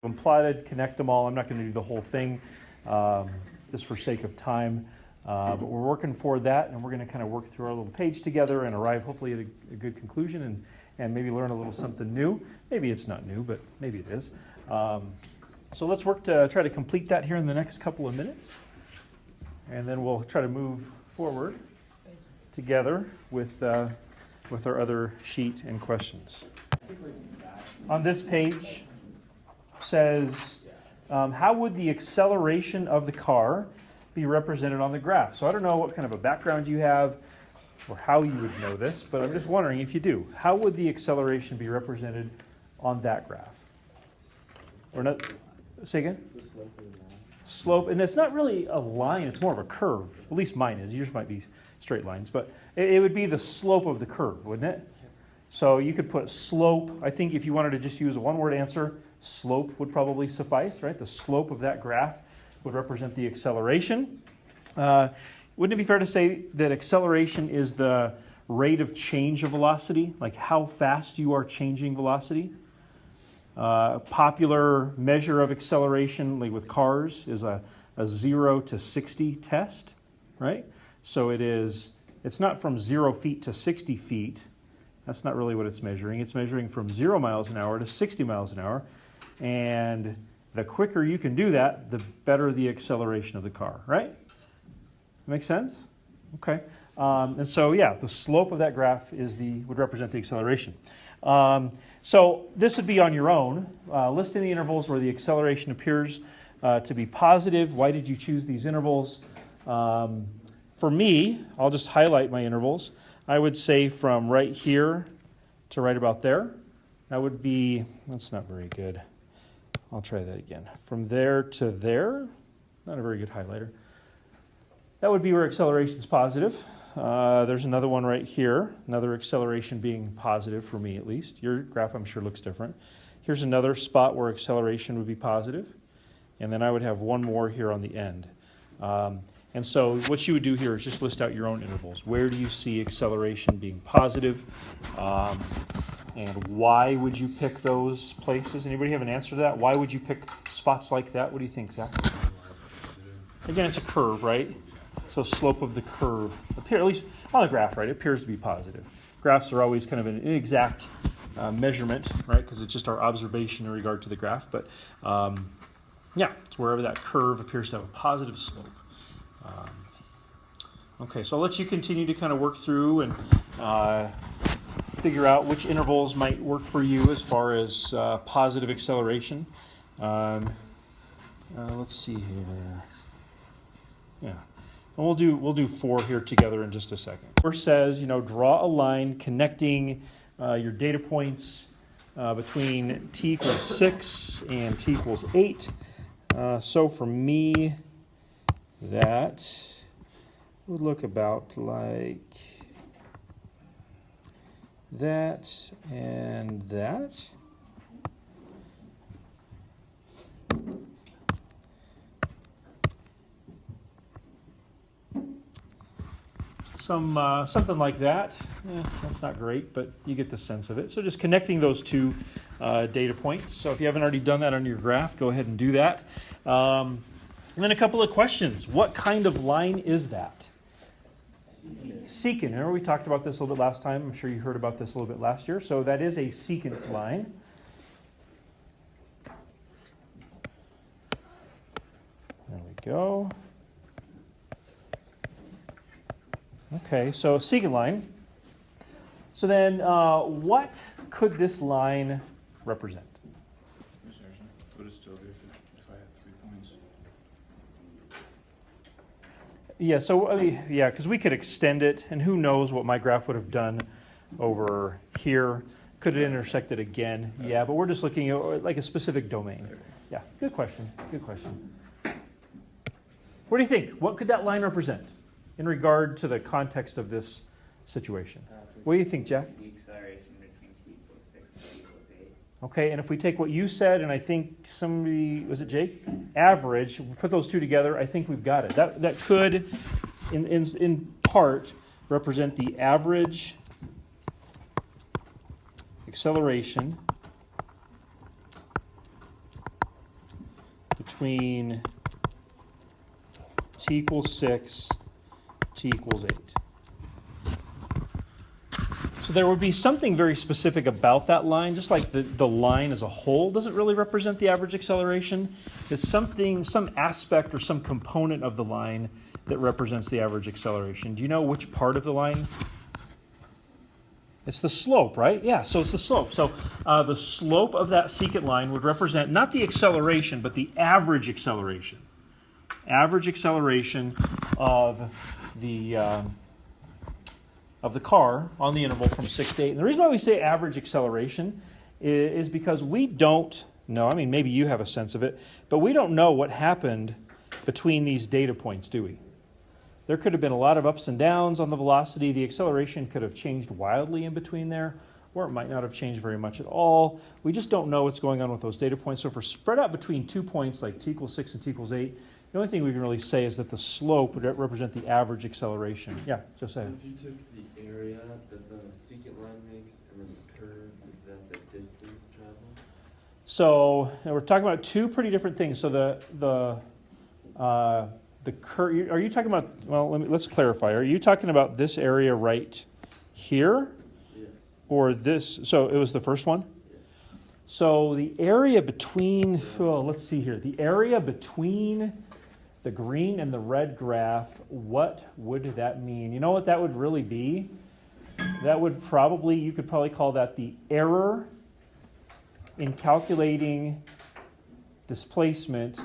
them plotted, connect them all. I'm not going to do the whole thing just for sake of time, but we're working for that, and we're going to kind of work through our little page together and arrive hopefully at a good conclusion and maybe learn a little something new. Maybe it's not new, but maybe it is. So let's work to try to complete that here in the next couple of minutes, and then we'll try to move forward together with our other sheet and questions. On this page says, how would the acceleration of the car be represented on the graph? So I don't know what kind of a background you have or how you would know this, but I'm just wondering if you do. How would the acceleration be represented on that graph? Or not? Say again? The slope of the line. Slope, and it's not really a line, it's more of a curve. At least mine is. Yours might be straight lines, but it would be the slope of the curve, wouldn't it? So you could put slope. I think if you wanted to just use a one-word answer, slope would probably suffice, right? The slope of that graph would represent the acceleration. Wouldn't it be fair to say that acceleration is the rate of change of velocity, like how fast you are changing velocity? A popular measure of acceleration, like with cars, is a 0 to 60 test, right? So it's not from 0 feet to 60 feet. That's not really what it's measuring. It's measuring from 0 miles an hour to 60 miles an hour. And the quicker you can do that, the better the acceleration of the car, right? Make sense? Okay. And so, yeah, the slope of that graph would represent the acceleration. So this would be on your own. List any intervals where the acceleration appears to be positive. Why did you choose these intervals? For me, I'll just highlight my intervals. I would say from right here to right about there. That would be, that's not very good. I'll try that again. From there to there, not a very good highlighter. That would be where acceleration is positive. There's another one right here, another acceleration being positive for me at least. Your graph I'm sure looks different. Here's another spot where acceleration would be positive. And then I would have one more here on the end. And so what you would do here is just list out your own intervals. Where do you see acceleration being positive? And why would you pick those places? Anybody have an answer to that? Why would you pick spots like that? What do you think, Zach? Again, it's a curve, right? So slope of the curve, at least on the graph, right, it appears to be positive. Graphs are always kind of an inexact measurement, right, because it's just our observation in regard to the graph. But yeah, it's wherever that curve appears to have a positive slope. Okay, so I'll let you continue to kind of work through and figure out which intervals might work for you as far as positive acceleration. Let's see here. Yeah. And we'll do 4 here together in just a second. 4 says, draw a line connecting your data points between t equals 6 and t equals 8. So for me, that would look about like that and that. Something like that. That's not great, but you get the sense of it. So just connecting those two data points. So if you haven't already done that on your graph, go ahead and do that. And then a couple of questions. What kind of line is that? Secant. Remember we talked about this a little bit last time. I'm sure you heard about this a little bit last year. So that is a secant line. There we go. Okay, so secant line. So then what could this line represent? Would it still be if I had 3 points? Yeah, so yeah, because we could extend it, and who knows what my graph would have done over here. Could it intersect it again? Yeah, but we're just looking at like a specific domain. Yeah, good question. Good question. What do you think? What could that line represent in regard to the context of this situation? What do you think, Jack? The acceleration between t equals 6 and t equals 8. Okay, and if we take what you said, and I think somebody, was it Jake? Average, we put those two together, I think we've got it. That could, in part, represent the average acceleration between t equals 6, t equals 8. So there would be something very specific about that line, just like the line as a whole doesn't really represent the average acceleration. It's something, some aspect or some component of the line that represents the average acceleration. Do you know which part of the line? It's the slope, right? Yeah, so it's the slope. So the slope of that secant line would represent not the acceleration, but the average acceleration. Average acceleration of the car on the interval from 6 to 8. And the reason why we say average acceleration is because we don't know, I mean, maybe you have a sense of it, but we don't know what happened between these data points, do we? There could have been a lot of ups and downs on the velocity. The acceleration could have changed wildly in between there, or it might not have changed very much at all. We just don't know what's going on with those data points. So if we're spread out between 2 points like t equals 6 and t equals 8, the only thing we can really say is that the slope would represent the average acceleration. Yeah, Josiah. So if you took the area that the secant line makes and then the curve, is that the distance traveled? So we're talking about two pretty different things. So the curve. Are you talking about? Well, let's clarify. Are you talking about this area right here, Yes. or this? So it was the first one. Yes. So the area between. Well, let's see here. The area between the green and the red graph. What would that mean? You know what that would really be? That would probably, you could probably call that the error in calculating displacement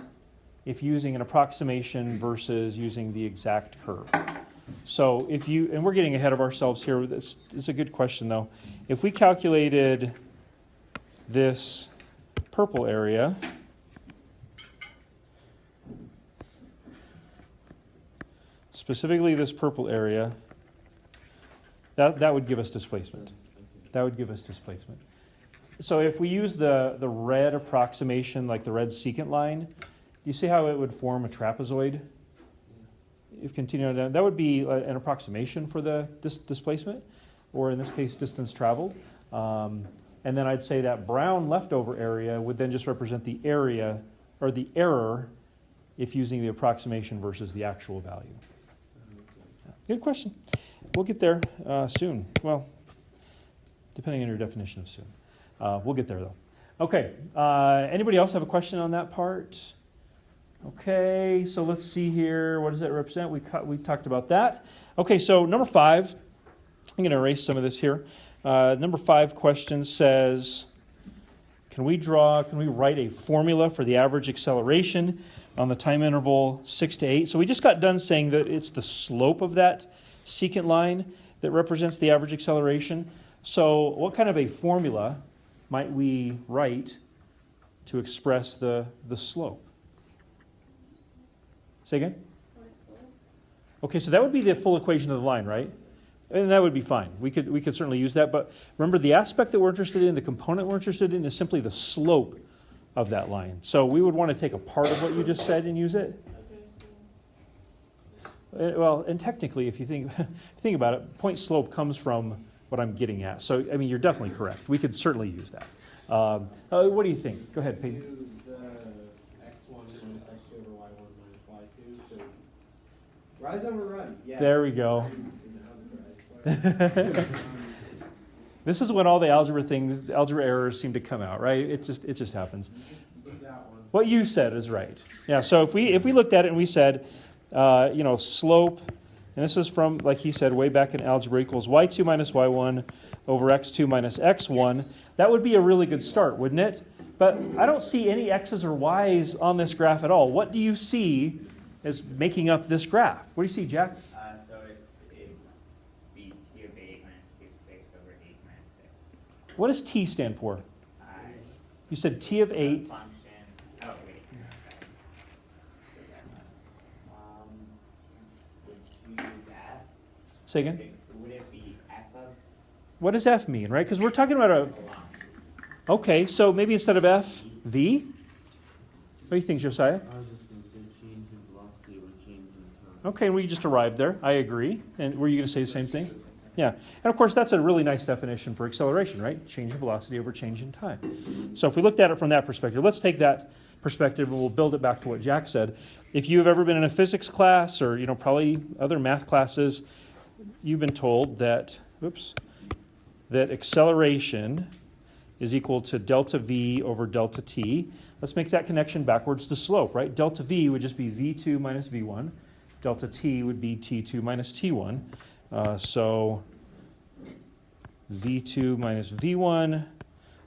if using an approximation versus using the exact curve. So if you, and we're getting ahead of ourselves here, it's a good question though. If we calculated this purple area, specifically this purple area, that would give us displacement. That would give us displacement. So if we use the red approximation, like the red secant line, you see how it would form a trapezoid? If continuing down, that would be an approximation for the displacement, or in this case, distance traveled. And then I'd say that brown leftover area would then just represent the area, or the error, if using the approximation versus the actual value. Good question. We'll get there soon. Well, depending on your definition of soon. We'll get there though. Okay. Anybody else have a question on that part? Okay. So let's see here. What does that represent? We talked about that. Okay. So number 5. I'm going to erase some of this here. Number 5 question says, can we write a formula for the average acceleration on the time interval 6 to 8? So we just got done saying that it's the slope of that secant line that represents the average acceleration. So what kind of a formula might we write to express the slope? Say again? Okay, so that would be the full equation of the line, right? And that would be fine. We could certainly use that. But remember, the aspect that we're interested in, the component we're interested in, is simply the slope of that line. So we would want to take a part of what you just said and use it. Well, and technically, if you think about it, point slope comes from what I'm getting at. So, I mean, you're definitely correct. We could certainly use that. What do you think? Go ahead, Peyton. Use the x1 minus x2 over y1 minus y2. So rise over run. Yes. There we go. This is when all the algebra errors seem to come out, right? It just happens. What you said is right. Yeah. So if we looked at it and we said, slope, and this is from, like he said, way back in algebra, equals y2 minus y1 over x2 minus x1, that would be a really good start, wouldn't it? But I don't see any x's or y's on this graph at all. What do you see as making up this graph? What do you see, Jack? So it'd be t of 8 minus t of 6 over 8 minus 6. What does t stand for? You said t of 8. Function. Oh, wait. Would you use f? Say again? Would it be f of What does f mean, right? Because we're talking about a... velocity? Okay, so maybe instead of f, v? What do you think, Josiah? I was just going to say change in velocity or change in time. Okay, we just arrived there. I agree. And were you going to say the same thing? Yeah. And of course, that's a really nice definition for acceleration, right? Change in velocity over change in time. So if we looked at it from that perspective, let's take that perspective, and we'll build it back to what Jack said. If you've ever been in a physics class or, probably other math classes, you've been told that, that acceleration is equal to delta v over delta t. Let's make that connection backwards to slope, right? Delta v would just be v2 minus v1. Delta t would be t2 minus t1. So v2 minus v1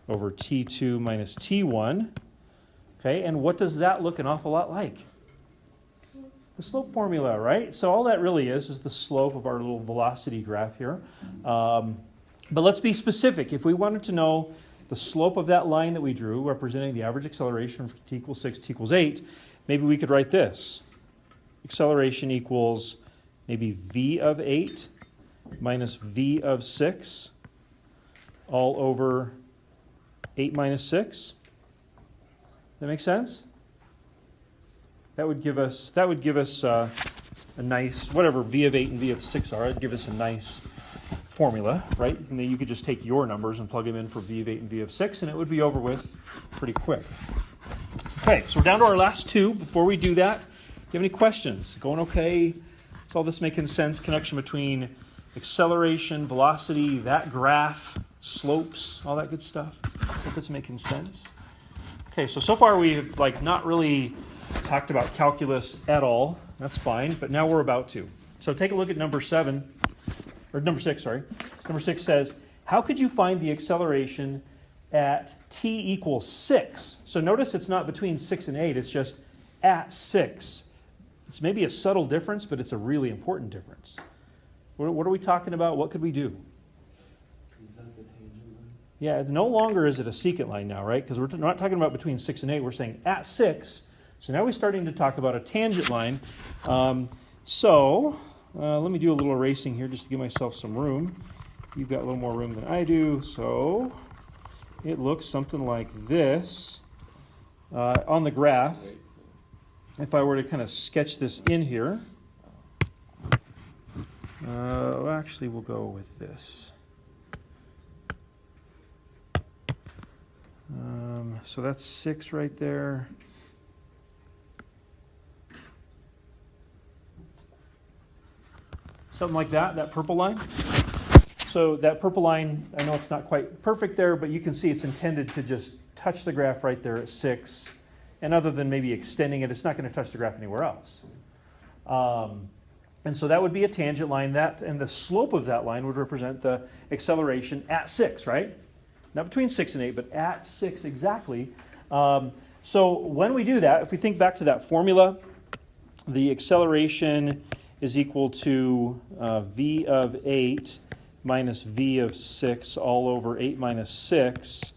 over t2 minus t1. Okay, and what does that look an awful lot like? The slope formula, right? So all that really is the slope of our little velocity graph here. But let's be specific. If we wanted to know the slope of that line that we drew, representing the average acceleration from t equals 6 to t equals 8, maybe we could write this. Acceleration equals maybe v of 8 minus v of 6 all over 8 minus 6. That make sense? That would give us a nice, whatever v of 8 and v of 6 are, it'd give us a nice formula, right? And then you could just take your numbers and plug them in for v of 8 and v of 6, and it would be over with pretty quick. Okay, so we're down to our last two. Before we do that, do you have any questions? Going okay? Is all this making sense? Connection between acceleration, velocity, that graph, slopes, all that good stuff? Hope it's making sense. Okay, so far we've not really talked about calculus at all. That's fine, but now we're about to. So take a look at number 6, sorry. Number 6 says, how could you find the acceleration at t equals 6? So notice it's not between 6 and 8, it's just at 6. It's maybe a subtle difference, but it's a really important difference. What are we talking about? What could we do? Is that the tangent line? Yeah, no longer is it a secant line now, right? Because we're not talking about between 6 and 8, we're saying at 6. So now we're starting to talk about a tangent line. Let me do a little erasing here just to give myself some room. You've got a little more room than I do, so it looks something like this on the graph. If I were to kind of sketch this in here, actually we'll go with this. So that's 6 right there. Something like that purple line. So that purple line, I know it's not quite perfect there, but you can see it's intended to just touch the graph right there at 6. And other than maybe extending it, it's not going to touch the graph anywhere else. And so that would be a tangent line. And the slope of that line would represent the acceleration at 6, right? Not between 6 and 8, but at 6 exactly. So when we do that, if we think back to that formula, the acceleration is equal to v of 8 minus v of 6 all over 8 minus 6.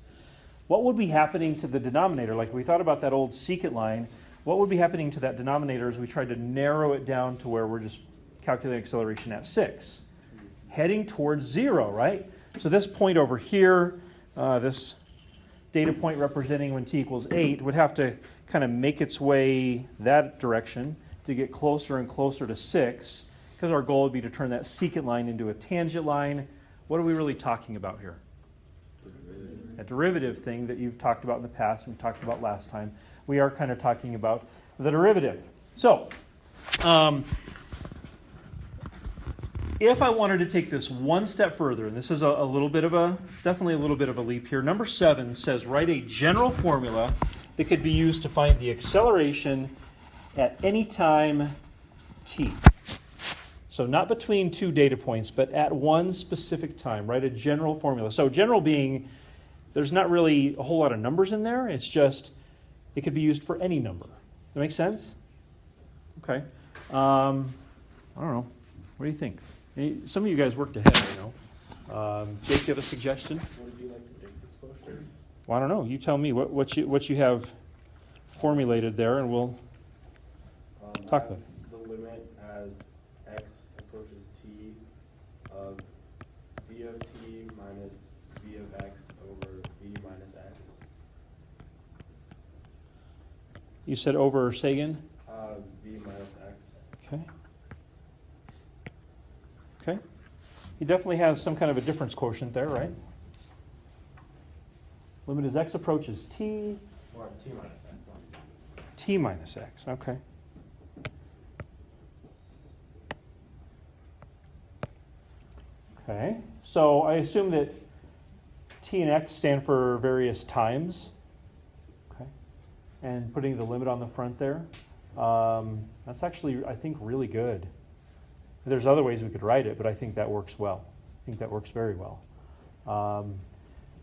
What would be happening to the denominator? Like we thought about that old secant line, what would be happening to that denominator as we tried to narrow it down to where we're just calculating acceleration at 6? Heading towards 0, right? So this point over here, this data point representing when t equals 8, would have to kind of make its way that direction to get closer and closer to 6, because our goal would be to turn that secant line into a tangent line. What are we really talking about here? A derivative thing that you've talked about in the past and talked about last time. We are kind of talking about the derivative. So, if I wanted to take this one step further, and this is definitely a little bit of a leap here. Number 7 says write a general formula that could be used to find the acceleration at any time t. So not between two data points, but at one specific time. Write a general formula. So general being, there's not really a whole lot of numbers in there. It's just, it could be used for any number. That make sense? Okay. I don't know. What do you think? Some of you guys worked ahead, I know. Jake, do you have a suggestion? What would be like the difference quotient? Well, I don't know. You tell me what you have formulated there, and we'll talk about it. The limit as x approaches t of v of t minus v of x over v minus x. You said over, say again? V minus x. Okay. Okay. He definitely has some kind of a difference quotient there, right? Limit as x approaches t. Or t minus x. t minus x, okay. Okay, so I assume that t and x stand for various times, okay, and putting the limit on the front there, that's actually, I think, really good. There's other ways we could write it, but I think that works well. I think that works very well.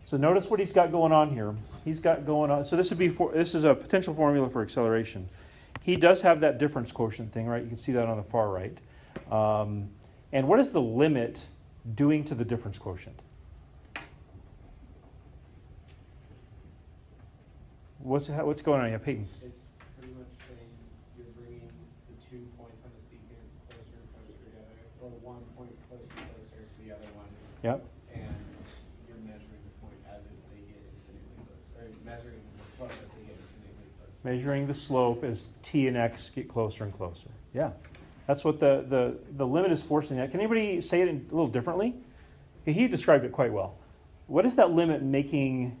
So notice what he's got going on here. He's got going on, so this is a potential formula for acceleration. He does have that difference quotient thing, right? You can see that on the far right. And what is the limit doing to the difference quotient? What's going on here, Peyton? It's pretty much saying you're bringing the 2 points on the secant closer and closer together, or the 1 point closer and closer to the other one. Yep. And you're measuring the point as if they get infinitely closer, or measuring the slope as they get infinitely closer. Measuring the slope as t and x get closer and closer. Yeah, that's what the limit is forcing that. Can anybody say it a little differently? Okay, he described it quite well. What is that limit making,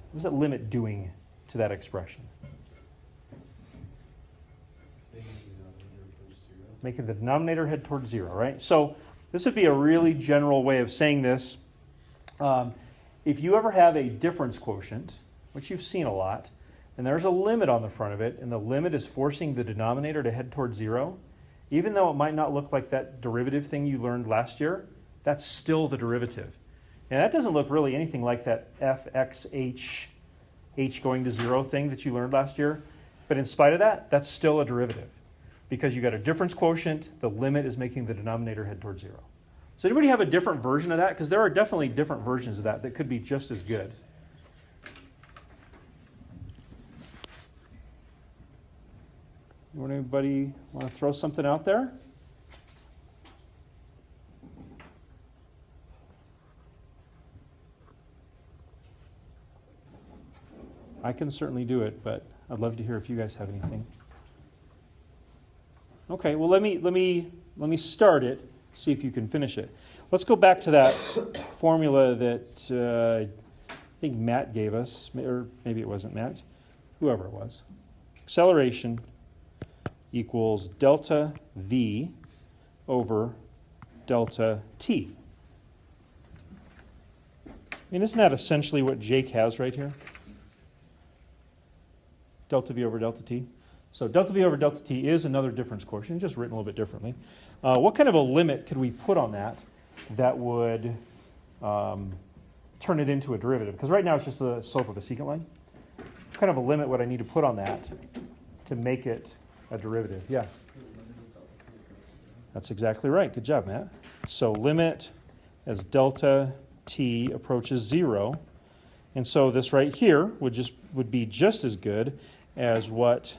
what is that limit doing to that expression? Making the denominator head towards 0, right? So this would be a really general way of saying this. If you ever have a difference quotient, which you've seen a lot, and there's a limit on the front of it, and the limit is forcing the denominator to head towards 0, even though it might not look like that derivative thing you learned last year, that's still the derivative. And that doesn't look really anything like that fxh, h going to 0 thing that you learned last year. But in spite of that, that's still a derivative. Because you got a difference quotient, the limit is making the denominator head towards 0. So anybody have a different version of that? Because there are definitely different versions of that could be just as good. Anybody want to throw something out there? I can certainly do it, but I'd love to hear if you guys have anything. Okay, well let me start it, see if you can finish it. Let's go back to that formula that I think Matt gave us, or maybe it wasn't Matt, whoever it was. Acceleration equals delta v over delta t. I mean, isn't that essentially what Jake has right here? Delta v over delta t. So delta v over delta t is another difference quotient, just written a little bit differently. What kind of a limit could we put on that would turn it into a derivative? Because right now it's just the slope of a secant line. What kind of a limit would I need to put on that to make it a derivative? Yeah. That's exactly right. Good job, Matt. So limit as delta t approaches 0. And so this right here would be just as good as what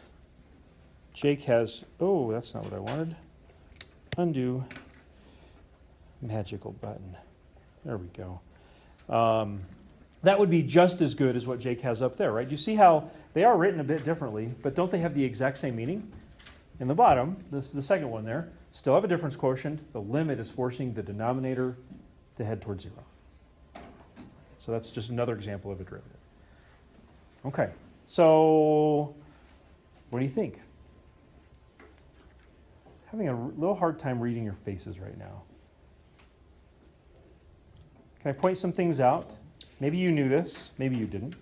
Jake has. Oh, that's not what I wanted. Undo. Magical button. There we go. That would be just as good as what Jake has up there, right? You see how they are written a bit differently, but don't they have the exact same meaning? In the bottom, the second one there, still have a difference quotient. The limit is forcing the denominator to head towards 0. So that's just another example of a derivative. Okay, so what do you think? Having a little hard time reading your faces right now. Can I point some things out? Maybe you knew this, maybe you didn't.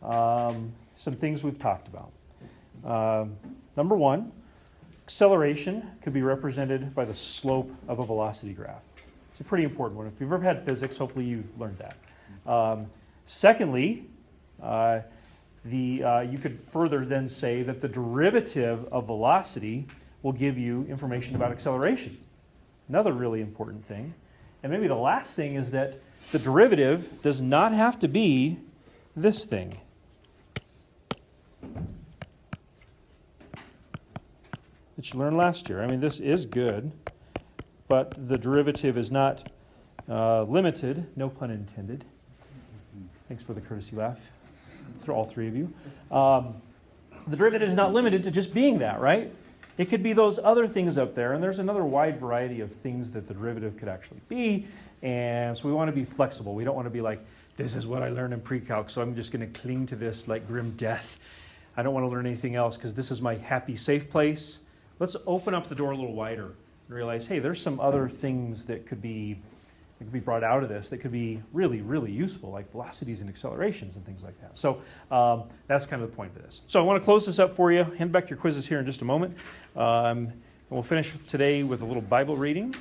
Some things we've talked about. Number one, acceleration could be represented by the slope of a velocity graph. It's a pretty important one. If you've ever had physics, hopefully you've learned that. Secondly, you could further then say that the derivative of velocity will give you information about acceleration. Another really important thing. And maybe the last thing is that the derivative does not have to be this thing. That you learned last year. I mean, this is good, but the derivative is not limited, no pun intended. Thanks for the courtesy laugh, all three of you. The derivative is not limited to just being that, right? It could be those other things up there, and there's another wide variety of things that the derivative could actually be, and so we want to be flexible. We don't want to be like, this is what I learned in pre-calc, so I'm just going to cling to this like grim death. I don't want to learn anything else because this is my happy, safe place. Let's open up the door a little wider and realize, hey, there's some other things that could be brought out of this that could be really, really useful, like velocities and accelerations and things like that. So that's kind of the point of this. So I want to close this up for you. Hand back your quizzes here in just a moment. And we'll finish today with a little Bible reading.